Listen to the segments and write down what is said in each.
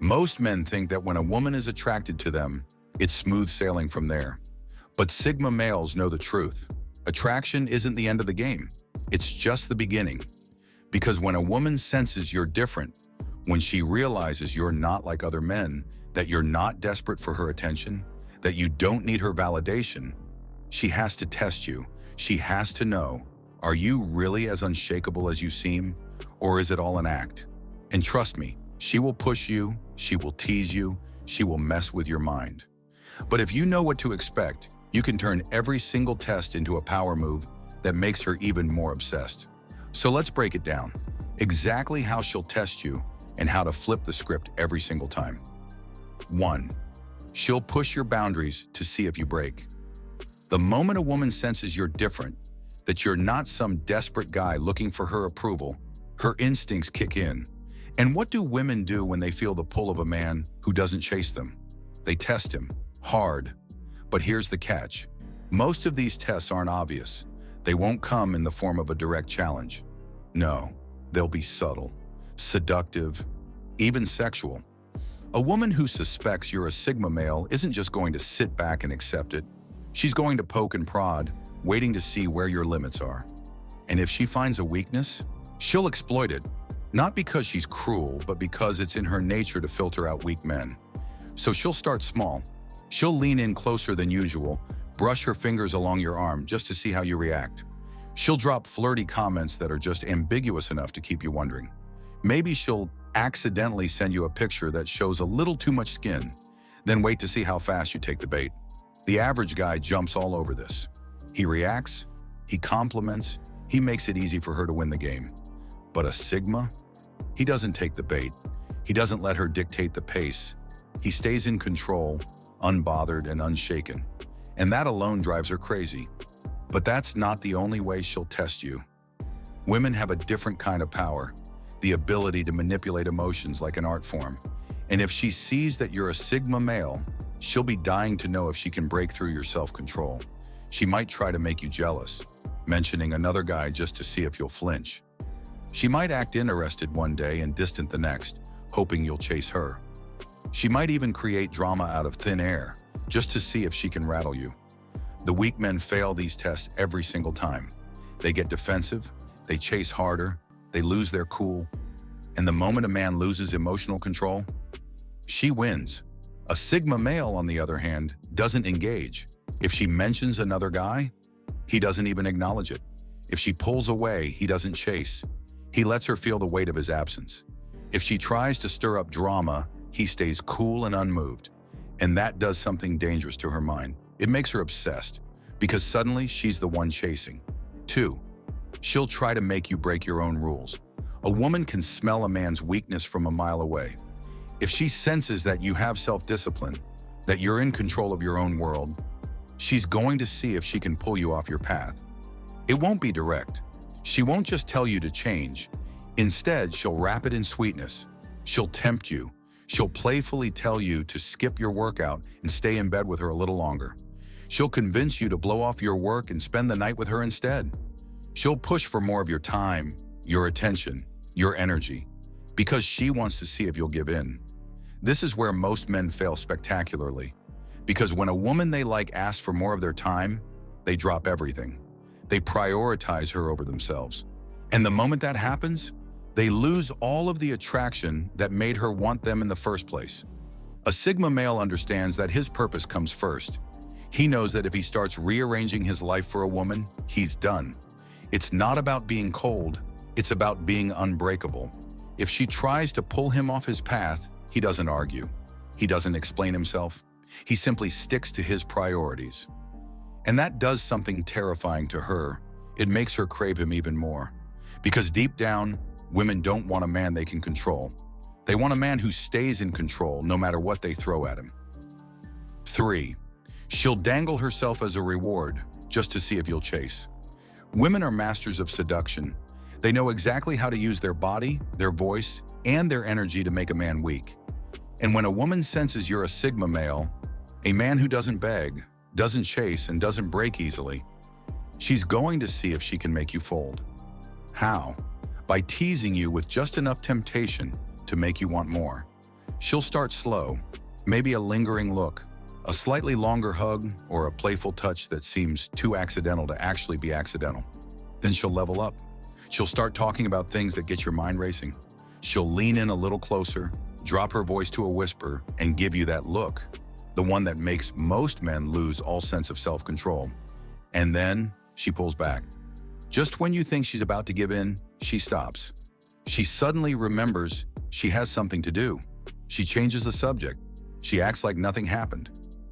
Most men think that when a woman is attracted to them, it's smooth sailing from there. But Sigma males know the truth. Attraction isn't the end of the game. It's just the beginning. Because when a woman senses you're different, when she realizes you're not like other men, that you're not desperate for her attention, that you don't need her validation, she has to test you. She has to know, are you really as unshakable as you seem, or is it all an act? And trust me, she will push you, she will tease you, she will mess with your mind. But if you know what to expect, you can turn every single test into a power move that makes her even more obsessed. So let's break it down. Exactly how she'll test you and how to flip the script every single time. 1. She'll push your boundaries to see if you break. The moment a woman senses you're different, that you're not some desperate guy looking for her approval, her instincts kick in. And what do women do when they feel the pull of a man who doesn't chase them? They test him, hard. But here's the catch. Most of these tests aren't obvious. They won't come in the form of a direct challenge. No, they'll be subtle, seductive, even sexual. A woman who suspects you're a Sigma male isn't just going to sit back and accept it. She's going to poke and prod, waiting to see where your limits are. And if she finds a weakness, she'll exploit it. Not because she's cruel, but because it's in her nature to filter out weak men. So she'll start small. She'll lean in closer than usual, brush her fingers along your arm just to see how you react. She'll drop flirty comments that are just ambiguous enough to keep you wondering. Maybe she'll accidentally send you a picture that shows a little too much skin, then wait to see how fast you take the bait. The average guy jumps all over this. He reacts, he compliments, he makes it easy for her to win the game. But a Sigma? He doesn't take the bait. He doesn't let her dictate the pace. He stays in control, unbothered and unshaken. And that alone drives her crazy. But that's not the only way she'll test you. Women have a different kind of power, the ability to manipulate emotions like an art form. And if she sees that you're a Sigma male, she'll be dying to know if she can break through your self-control. She might try to make you jealous, mentioning another guy just to see if you'll flinch. She might act interested one day and distant the next, hoping you'll chase her. She might even create drama out of thin air, just to see if she can rattle you. The weak men fail these tests every single time. They get defensive, they chase harder, they lose their cool. And the moment a man loses emotional control, she wins. A Sigma male, on the other hand, doesn't engage. If she mentions another guy, he doesn't even acknowledge it. If she pulls away, he doesn't chase. He lets her feel the weight of his absence. If she tries to stir up drama, he stays cool and unmoved. And that does something dangerous to her mind. It makes her obsessed, because suddenly she's the one chasing. 2. She'll try to make you break your own rules. A woman can smell a man's weakness from a mile away. If she senses that you have self-discipline, that you're in control of your own world, she's going to see if she can pull you off your path. It won't be direct. She won't just tell you to change. Instead, she'll wrap it in sweetness. She'll tempt you. She'll playfully tell you to skip your workout and stay in bed with her a little longer. She'll convince you to blow off your work and spend the night with her instead. She'll push for more of your time, your attention, your energy, because she wants to see if you'll give in. This is where most men fail spectacularly, because when a woman they like asks for more of their time, they drop everything. They prioritize her over themselves. And the moment that happens, they lose all of the attraction that made her want them in the first place. A Sigma male understands that his purpose comes first. He knows that if he starts rearranging his life for a woman, he's done. It's not about being cold, it's about being unbreakable. If she tries to pull him off his path, he doesn't argue. He doesn't explain himself. He simply sticks to his priorities. And that does something terrifying to her. It makes her crave him even more. Because deep down, women don't want a man they can control. They want a man who stays in control no matter what they throw at him. 3. She'll dangle herself as a reward just to see if you'll chase. Women are masters of seduction. They know exactly how to use their body, their voice, and their energy to make a man weak. And when a woman senses you're a Sigma male, a man who doesn't beg, doesn't chase, and doesn't break easily, she's going to see if she can make you fold. How? By teasing you with just enough temptation to make you want more. She'll start slow, maybe a lingering look, a slightly longer hug, or a playful touch that seems too accidental to actually be accidental. Then she'll level up. She'll start talking about things that get your mind racing. She'll lean in a little closer, drop her voice to a whisper, and give you that look, the one that makes most men lose all sense of self-control. And then she pulls back. Just when you think she's about to give in, she stops. She suddenly remembers she has something to do. She changes the subject. She acts like nothing happened.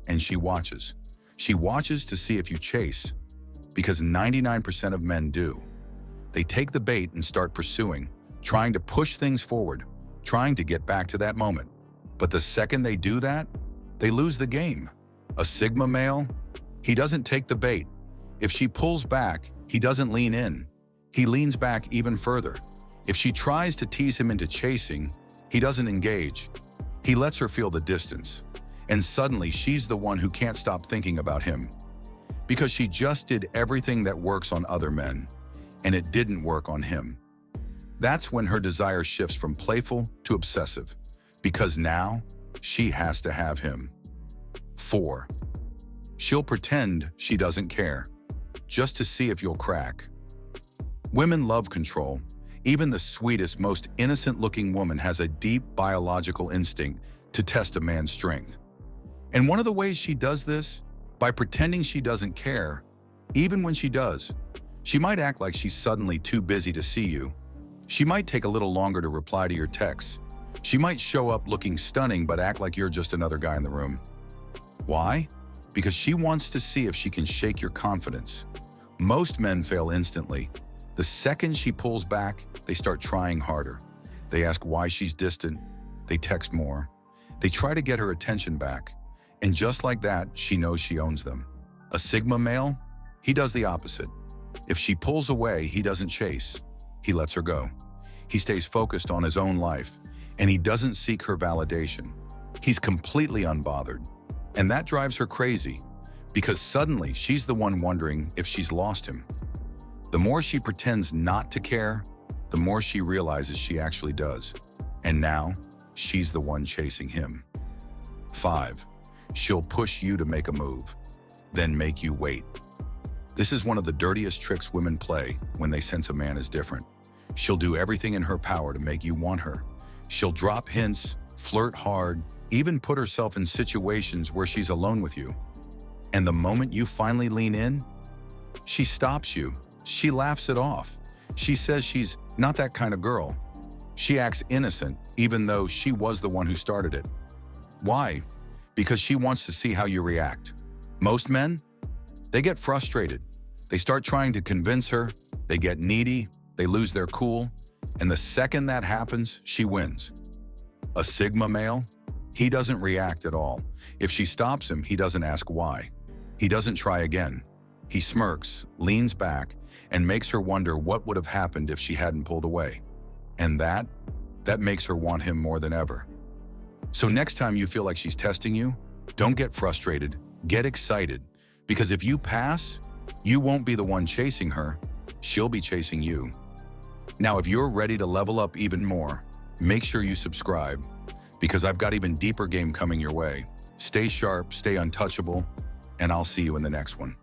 And she watches. She watches to see if you chase, because 99% of men do. They take the bait and start pursuing, trying to push things forward, trying to get back to that moment. But the second they do that, they lose the game. A Sigma male, he doesn't take the bait. If she pulls back, he doesn't lean in. He leans back even further. If she tries to tease him into chasing, he doesn't engage. He lets her feel the distance. And suddenly, she's the one who can't stop thinking about him. Because she just did everything that works on other men, and it didn't work on him. That's when her desire shifts from playful to obsessive, because now she has to have him. 4. She'll pretend she doesn't care, just to see if you'll crack. Women love control. Even the sweetest, most innocent-looking woman has a deep biological instinct to test a man's strength. And one of the ways she does this, by pretending she doesn't care, even when she does. She might act like she's suddenly too busy to see you. She might take a little longer to reply to your texts. She might show up looking stunning but act like you're just another guy in the room. Why? Because she wants to see if she can shake your confidence. Most men fail instantly. The second she pulls back, they start trying harder. They ask why she's distant. They text more. They try to get her attention back. And just like that, she knows she owns them. A Sigma male, he does the opposite. If she pulls away, he doesn't chase. He lets her go. He stays focused on his own life, and he doesn't seek her validation. He's completely unbothered. And that drives her crazy, because suddenly she's the one wondering if she's lost him. The more she pretends not to care, the more she realizes she actually does. And now, she's the one chasing him. 5. She'll push you to make a move, then make you wait. This is one of the dirtiest tricks women play when they sense a man is different. She'll do everything in her power to make you want her. She'll drop hints, flirt hard, even put herself in situations where she's alone with you. And the moment you finally lean in, she stops you. She laughs it off. She says she's not that kind of girl. She acts innocent, even though she was the one who started it. Why? Because she wants to see how you react. Most men, they get frustrated. They start trying to convince her. They get needy. They lose their cool. And the second that happens, she wins. A Sigma male, he doesn't react at all. If she stops him, he doesn't ask why. He doesn't try again. He smirks, leans back, and makes her wonder what would have happened if she hadn't pulled away. And that makes her want him more than ever. So next time you feel like she's testing you, don't get frustrated, get excited. Because if you pass, you won't be the one chasing her, she'll be chasing you. Now, if you're ready to level up even more, make sure you subscribe, because I've got even deeper game coming your way. Stay sharp, stay untouchable, and I'll see you in the next one.